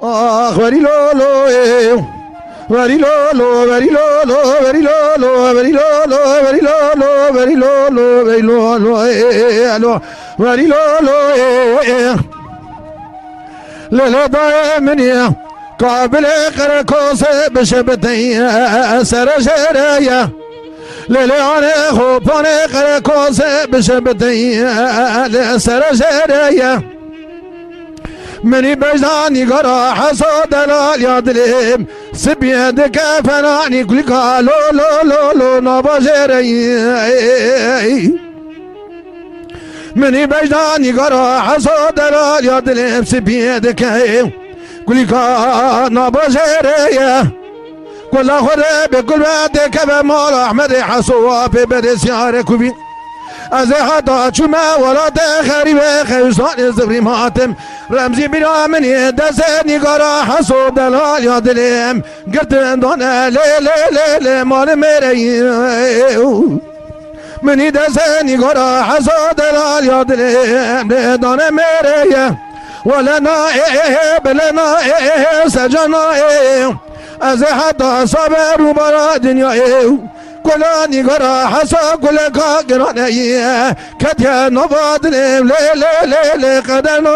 Ah, very low, low, very low, low, very low, low, very low, low, very low, low, very low, low, very low, low, very low, low, very low, low. لا دائما قابل قرقوس بشبتي سرجريا لا خوبان قرقوس بشبتي سرجريا مني بجداني قرا حصاد الياد لهم سبيدك فناني كل قالو لو لو لو نبجري مني بجداني قرا حصاد الياد لهم سبيدك كل قال نبجري كل خرب كل بعدك بمال احمد حصوا في بدس ياركوبي از حدا چما ولاد خریب خیزان زبری ماتم رمزی بینا منی دست نگارا حسوب دلال یادلیم گردن دانه لی لی لی لی مال میری منی دست نگارا حسوب دلال یادلیم دانه میری ولنا بلنا سجنا از حدا صبر و برا دنیا كلا نقرا حسا كلا كاقراني كتيا نباد لي لي لي لي قدنا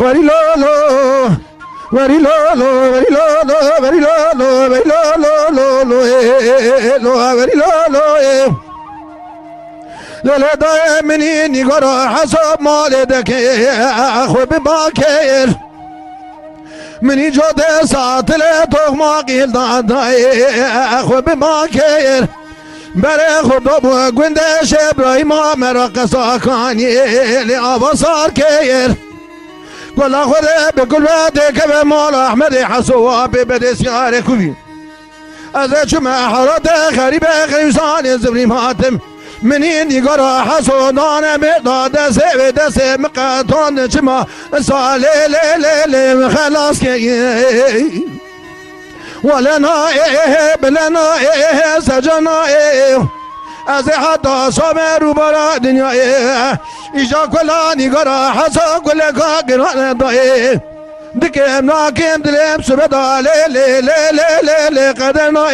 وري لولو وري لولو وري لولو وري لولو وري لولو وري لولو لا لا دائمني نقرا حسب مالدك اخو بباكر مني جود ساتل تغما قيل داي اخو بباكر بري خدو بو قندش ابراهيم مرق ساكاني لابصار كير كل اخو بكل وادك بمال احمد حسوا ببدس ياركوبي ازا شما حرد خريبه خيسان زبري ماتم منين يقرا حسودان مقداد سيف دس مقاتون شما صالي لي لي لي خلاص كي ولنا بلنا سجنا از حدا صبر وبرا دنيا اجا كلا نقرا حسو كل قران ضاي دكم ناكم دلم سبدا لي لي لي لي لي قدرنا